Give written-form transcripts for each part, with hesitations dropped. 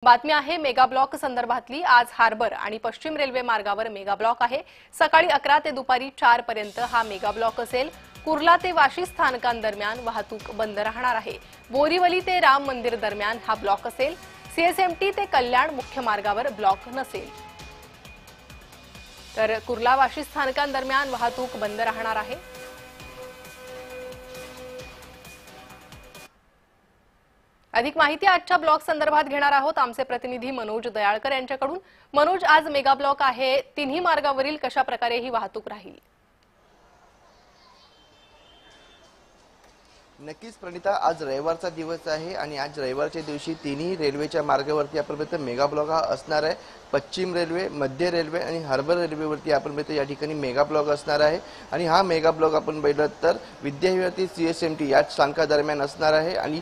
बातमी आहे mega block संदर्भातली। आज हार्बर आणि पश्चिम रेल्वे मार्गावर मेगा ब्लॉक आहे। सकाळी 11 ते दुपारी 4 पर्यंत हा मेगा ब्लॉक असेल। कुर्ला ते वाशी स्थानकांदरम्यान वाहतूक बंद राहणार आहे। बोरीवली ते राम मंदिर दरम्यान हा ब्लॉक असेल। सीएसएमटी ते कल्याण मुख्य मार्गावर ब्लॉक नसेल। तर कुर्ला वाशी स्थानकांदरम्यान वाहतूक बंद राहणार आहे। अधिक माहिती आजच्या ब्लॉक संदर्भात घेणार आहोत आमचे प्रतिनिधी मनोज दयाळकर यांच्याकडून। मनोज, आज मेगा ब्लॉक आहे, तिन्ही मार्गावरील कशा प्रकारे ही वाहतूक राहील? नक्कीच प्रणिता, आज रविवारचा दिवस आहे आणि आज रविवारच्या दिवशी तिन्ही रेल्वेच्या मार्गावरती आपण मेगा ब्लॉक हा असणार आहे। पश्चिम रेल्वे, मध्य रेल्वे आणि हार्बर रेल्वेवरती आपण या ठिकाणी मेगा ब्लॉक असणार आहे। आणि हा मेगा ब्लॉक आपण पाहिलं तर विद्याविहार सीएसएमटी या स्थानकादरम्यान असणार आहे आणि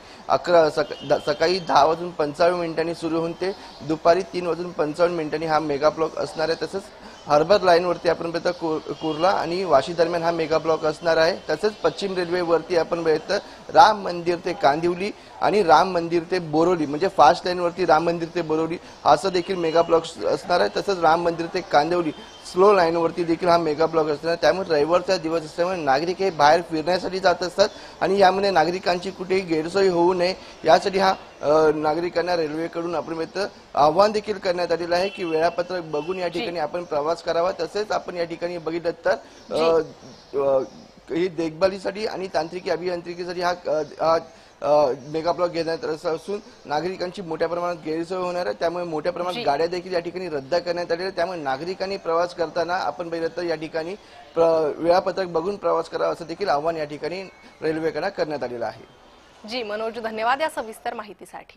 सकाळी 10:55 सुरू होऊन ते दुपारी 3:55 हा मेगा ब्लॉक असणार आहे। तसंच हार्बर लाईनवरती आपण कुर्ला आणि वाशी दरम्यान हा मेगा ब्लॉक असणार आहे। तसंच पश्चिम रेल्वेवरती आपण राम मंदिर ते कांदिवली आणि राम मंदिर ते बोरिवली म्हणजे फास्ट लाईनवरती राम मंदिर ते बोरिवली असं देखील मेगा ब्लॉक असणार आहे। तसंच राम मंदिर ते कांदिवली स्लो लाईनवरती देखील हा मेगा ब्लॉक असणार आहे। त्यामुळे रविवारचा दिवस असल्यामुळे नागरिक हे बाहेर फिरण्यासाठी जात असतात आणि यामध्ये नागरिकांची कुठेही गैरसोय होऊ नये यासाठी हा नागरिकांना रेल्वेकडून आपण आव्हान देखील करण्यात आलेलं आहे की वेळापत्रक बघून या ठिकाणी आपण प्रवास करावा। तसेच आपण या ठिकाणी बघितलं तर ही देखभालीसाठी आणि तांत्रिकी अभियांत्रिकीसाठी हा मेगा ब्लॉक घेण्यात असून नागरिकांची मोठ्या प्रमाणात गैरसोय होणार आहे। त्यामुळे मोठ्या प्रमाणात गाड्या देखील या ठिकाणी रद्द करण्यात आलेल्या, त्यामुळे नागरिकांनी प्रवास करताना आपण पाहिलं तर या ठिकाणी वेळापत्रक बघून प्रवास करावा असं देखील आव्हान या ठिकाणी रेल्वेकडे करण्यात आलेलं आहे। जी मनोज, धन्यवाद या सविस्तर माहितीसाठी।